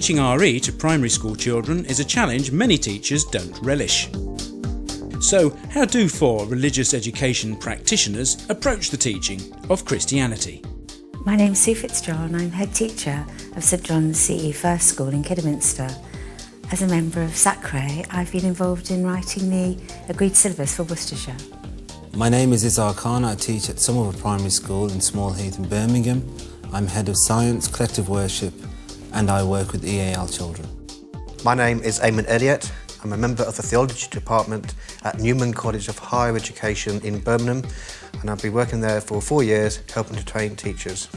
Teaching RE to primary school children is a challenge many teachers don't relish. So, how do four religious education practitioners approach the teaching of Christianity? My name's Sue Fitzgerald and I'm head teacher of St John's CE First School in Kidderminster. As a member of SACRE, I've been involved in writing the agreed syllabus for Worcestershire. My name is Izar Khan. I teach at Somerville Primary School in Smallheath in Birmingham. I'm head of science, collective worship, and I work with EAL children. My name is Eamon Elliott. I'm a member of the theology department at Newman College of Higher Education in Birmingham, and I've been working there for 4 years helping to train teachers.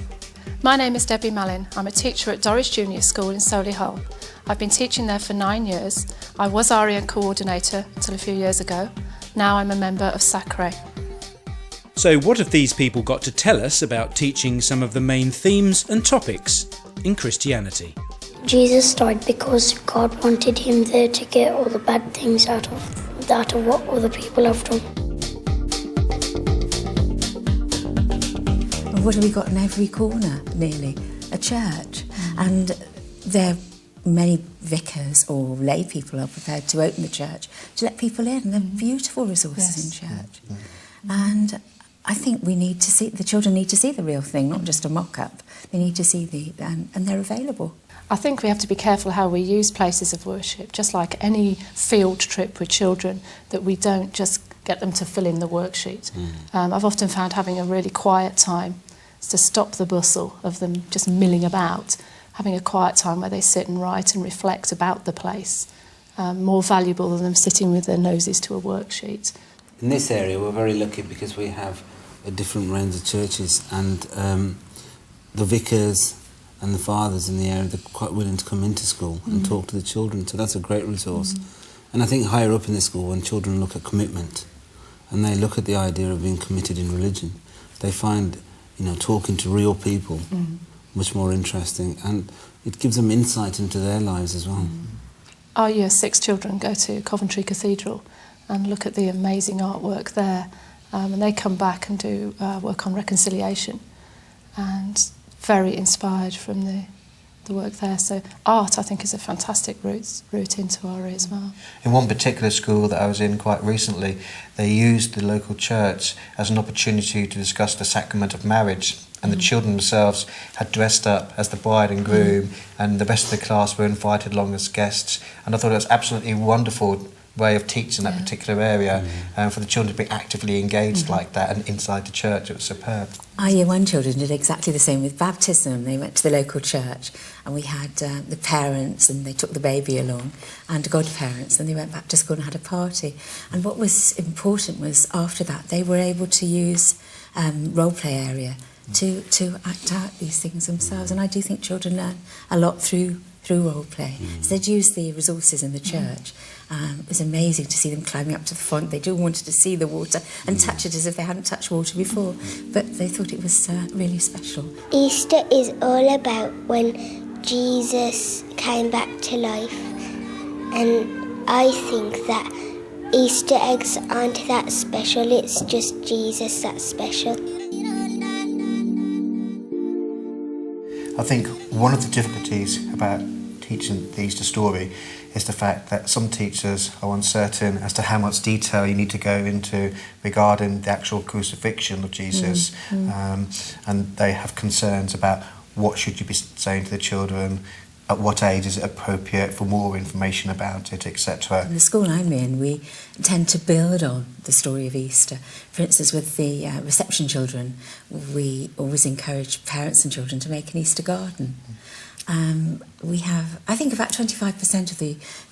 My name is Debbie Mallin. I'm a teacher at Dorris Junior School in Solihull. I've been teaching there for 9 years. I was ARIAN coordinator until a few years ago. Now I'm a member of SACRE. So what have these people got to tell us about teaching some of the main themes and topics in Christianity? Jesus died because God wanted him there to get all the bad things out of what other people have done. And what have we got in every corner, nearly? A church. And there are many vicars or lay people are prepared to open the church to let people in. They're beautiful resources in church. And I think we need to see, the children need to see the real thing, not just a mock-up. They need to see and they're available. I think we have to be careful how we use places of worship, just like any field trip with children, that we don't just get them to fill in the worksheet. I've often found having a really quiet time is to stop the bustle of them just milling about, having a quiet time where they sit and write and reflect about the place, more valuable than them sitting with their noses to a worksheet. In this area we're very lucky because we have a different range of churches, and the vicars and the fathers in the area, they're quite willing to come into school and talk to the children, so that's a great resource. And I think higher up in the school, when children look at commitment and they look at the idea of being committed in religion, they find, talking to real people much more interesting, and it gives them insight into their lives as well. Our Year 6 children go to Coventry Cathedral and look at the amazing artwork there, and they come back and do work on reconciliation, and very inspired from the work there. So art, I think, is a fantastic route into RE as well. In one particular school that I was in quite recently, they used the local church as an opportunity to discuss the sacrament of marriage, and the children themselves had dressed up as the bride and groom, and the rest of the class were invited along as guests, and I thought it was absolutely wonderful way of teaching that particular area, for the children to be actively engaged like that and inside the church. It was superb. Our Year 1 children did exactly the same with baptism. They went to the local church and we had the parents, and they took the baby along, and godparents, and they went back to school and had a party. And what was important was after that they were able to use role play area to act out these things themselves, and I do think children learn a lot through role play. So they'd use the resources in the church. It was amazing to see them climbing up to the font. They all wanted to see the water and touch it as if they hadn't touched water before, but they thought it was really special. Easter is all about when Jesus came back to life, and I think that Easter eggs aren't that special, it's just Jesus that's special. I think one of the difficulties about teaching the Easter story is the fact that some teachers are uncertain as to how much detail you need to go into regarding the actual crucifixion of Jesus, and they have concerns about what should you be saying to the children, at what age is it appropriate for more information about it, etc. In the school I'm in, we tend to build on the story of Easter. For instance, with the reception children, we always encourage parents and children to make an Easter garden. We have, I think, about 25% of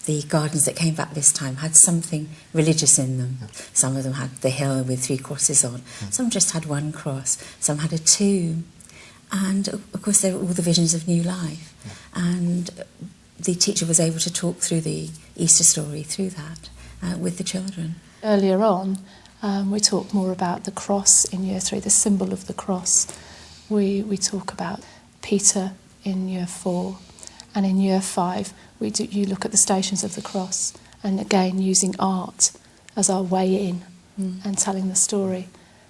the gardens that came back this time had something religious in them. Some of them had the hill with 3 crosses on. Some just had 1 cross. Some had a tomb. And, of course, there were all the visions of new life. And the teacher was able to talk through the Easter story through that with the children. Earlier on, we talked more about the cross in Year 3, the symbol of the cross. We talk about Peter in Year 4, and in Year 5 you look at the Stations of the Cross, and again using art as our way in and telling the story.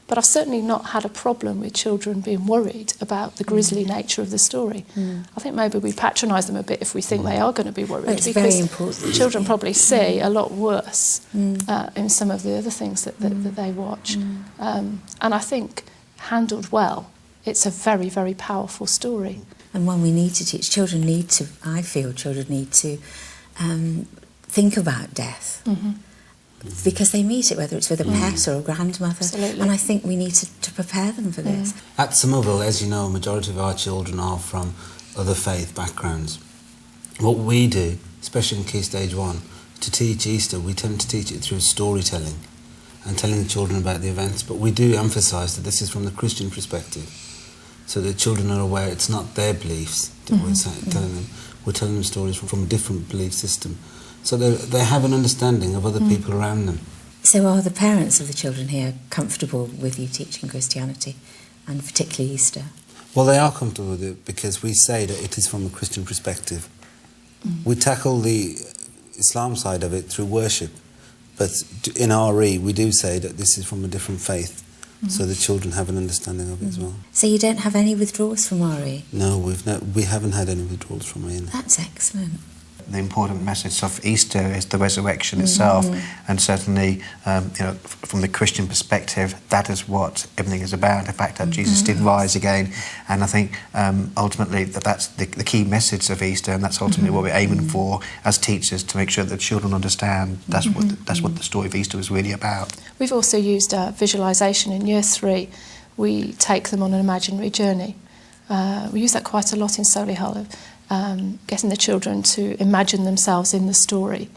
But I've certainly not had a problem with children being worried about the grisly nature of the story. I think maybe we patronise them a bit if we think they are going to be worried. It's because very important. Children probably see a lot worse in some of the other things that they watch. And I think, handled well, it's a very, very powerful story. And one we need to teach. I feel children need to think about death. Because they meet it, whether it's with a pet or a grandmother. Absolutely. And I think we need to prepare them for this. At Somerville, as you know, a majority of our children are from other faith backgrounds. What we do, especially in Key Stage 1, to teach Easter, we tend to teach it through storytelling and telling the children about the events, but we do emphasise that this is from the Christian perspective, so that children are aware it's not their beliefs that we're telling them. We're telling them stories from a different belief system, so they have an understanding of other people around them. So are the parents of the children here comfortable with you teaching Christianity, and particularly Easter? Well, they are comfortable with it because we say that it is from a Christian perspective. We tackle the Islam side of it through worship, but in RE we do say that this is from a different faith, so the children have an understanding of it as well. So you don't have any withdrawals from RE? No, we haven't had any withdrawals from RE. That's excellent. The important message of Easter is the resurrection itself, and certainly, from the Christian perspective, that is what everything is about. The fact that Jesus did rise again, and I think ultimately that's the key message of Easter, and that's ultimately what we're aiming for as teachers, to make sure that children understand that's what the story of Easter is really about. We've also used visualisation in Year 3. We take them on an imaginary journey. We use that quite a lot in Solihull. Getting the children to imagine themselves in the story,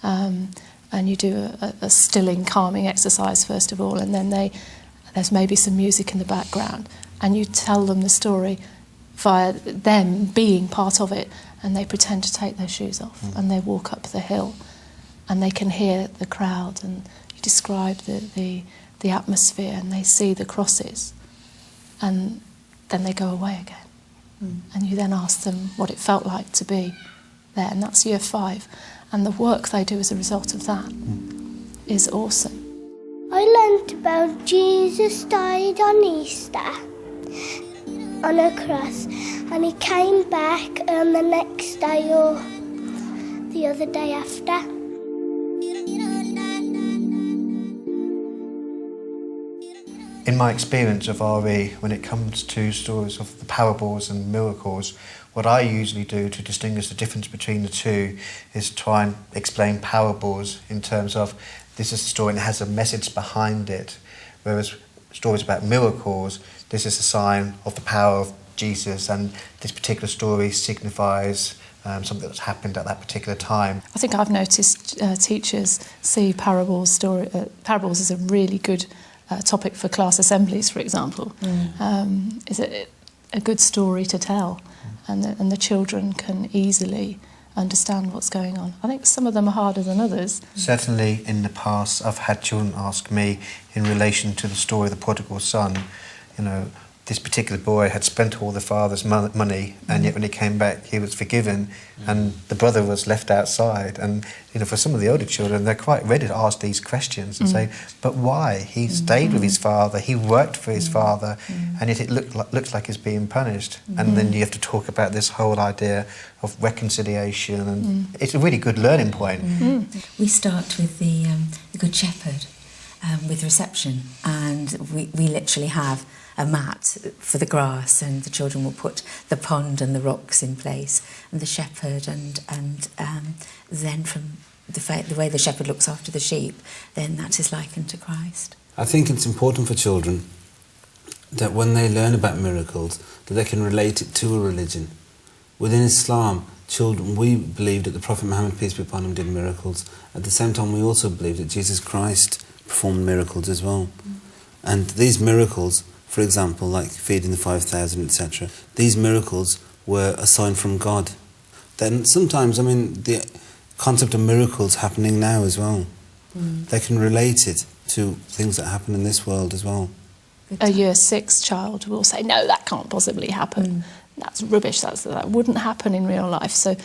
and you do a stilling, calming exercise first of all, and then there's maybe some music in the background, and you tell them the story via them being part of it, and they pretend to take their shoes off and they walk up the hill, and they can hear the crowd, and you describe the atmosphere, and they see the crosses, and then they go away again. And you then ask them what it felt like to be there, and that's Year 5. And the work they do as a result of that is awesome. I learnt about Jesus died on Easter on a cross, and he came back on the next day or the other day after. In my experience of RE, when it comes to stories of the parables and miracles, what I usually do to distinguish the difference between the two is try and explain parables in terms of this is a story and it has a message behind it, whereas stories about miracles, this is a sign of the power of Jesus, and this particular story signifies something that's happened at that particular time. I think I've noticed teachers see parables as a really good topic for class assemblies, for example. Is it a good story to tell, and the children can easily understand what's going on. I think some of them are harder than others. Certainly in the past I've had children ask me in relation to the story of the prodigal son, this particular boy had spent all the father's money, and yet when he came back he was forgiven, and the brother was left outside. And for some of the older children, they're quite ready to ask these questions and say, but why? He stayed with his father, he worked for his father, and yet it looks like he's being punished. And then you have to talk about this whole idea of reconciliation, and it's a really good learning point. We start with the Good Shepherd with reception, and we literally have a mat for the grass, and the children will put the pond and the rocks in place, and the shepherd, and then from the way the shepherd looks after the sheep, then that is likened to Christ. I think it's important for children that when they learn about miracles, that they can relate it to a religion. Within Islam, we believe that the Prophet Muhammad, peace be upon him, did miracles. At the same time, we also believe that Jesus Christ performed miracles as well. And these miracles, for example, like feeding the 5,000, etc., these miracles were a sign from God. Then sometimes, the concept of miracles happening now as well. They can relate it to things that happen in this world as well. A Year 6 child will say, no, that can't possibly happen. That's rubbish, that wouldn't happen in real life. So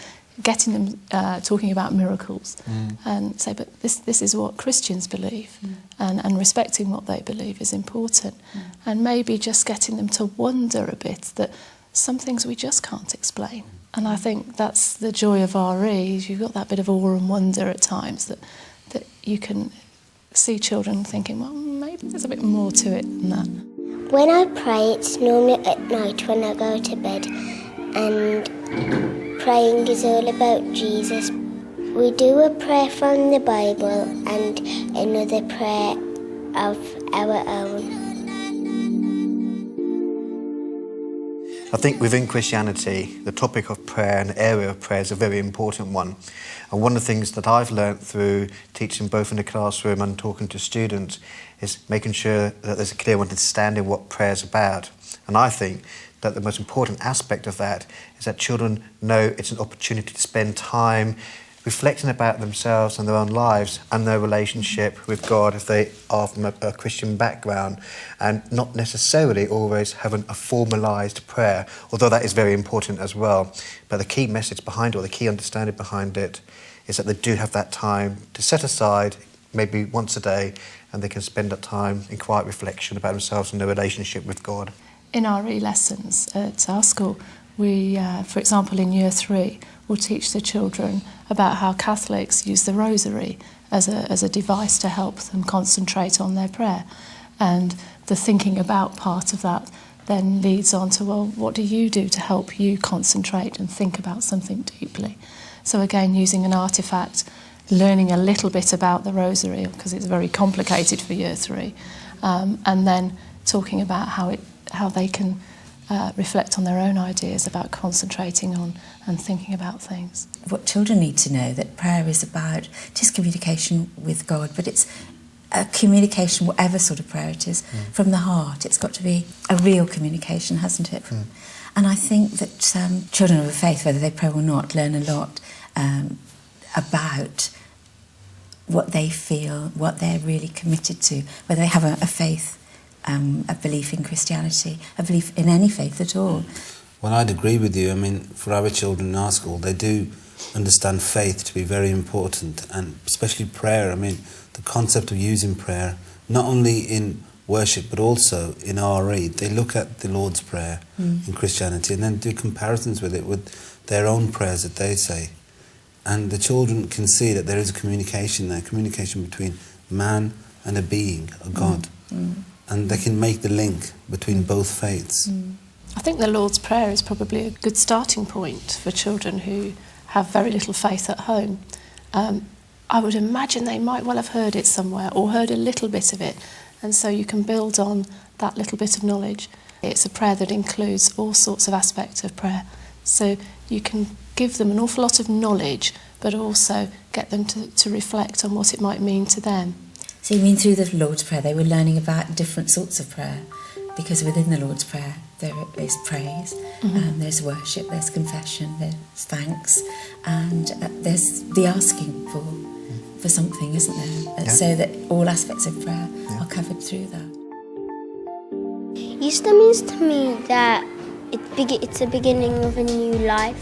getting them talking about miracles and say, but this is what Christians believe, and respecting what they believe is important. And maybe just getting them to wonder a bit that some things we just can't explain. And I think that's the joy of RE, is you've got that bit of awe and wonder at times that you can see children thinking, well, maybe there's a bit more to it than that. When I pray, it's normally at night when I go to bed, and praying is all about Jesus. We do a prayer from the Bible and another prayer of our own. I think within Christianity, the topic of prayer and the area of prayer is a very important one. And one of the things that I've learnt through teaching both in the classroom and talking to students is making sure that there's a clear understanding of what prayer is about. And I think that the most important aspect of that is that children know it's an opportunity to spend time reflecting about themselves and their own lives and their relationship with God if they are from a Christian background, and not necessarily always having a formalised prayer, although that is very important as well. But the key message behind it, or the key understanding behind it, is that they do have that time to set aside, maybe once a day, and they can spend that time in quiet reflection about themselves and their relationship with God. In our lessons at our school, we, for example, in Year 3, will teach the children about how Catholics use the rosary as a device to help them concentrate on their prayer. And the thinking about part of that then leads on to, well, what do you do to help you concentrate and think about something deeply? So again, using an artefact, learning a little bit about the rosary, because it's very complicated for Year 3, and then talking about how they can reflect on their own ideas about concentrating on and thinking about things. What children need to know, that prayer is about just communication with God, but it's a communication, whatever sort of prayer it is, from the heart. It's got to be a real communication, hasn't it? And I think that children of a faith, whether they pray or not, learn a lot about what they feel, what they're really committed to, whether they have a faith, a belief in Christianity, a belief in any faith at all. Well, I'd agree with you. I mean, for our children in our school, they do understand faith to be very important, and especially prayer. I mean, the concept of using prayer, not only in worship but also in RE, they look at the Lord's Prayer in Christianity and then do comparisons with it with their own prayers that they say. And the children can see that there is a communication there, communication between man and a being, a God. And they can make the link between both faiths. I think the Lord's Prayer is probably a good starting point for children who have very little faith at home. I would imagine they might well have heard it somewhere or heard a little bit of it, and so you can build on that little bit of knowledge. It's a prayer that includes all sorts of aspects of prayer, so you can give them an awful lot of knowledge but also get them to reflect on what it might mean to them. So you mean through the Lord's Prayer they were learning about different sorts of prayer? Because within the Lord's Prayer there is praise, there's worship, there's confession, there's thanks, and there's the asking for something, isn't there? So that all aspects of prayer are covered through that. Easter means to me that it's the beginning of a new life.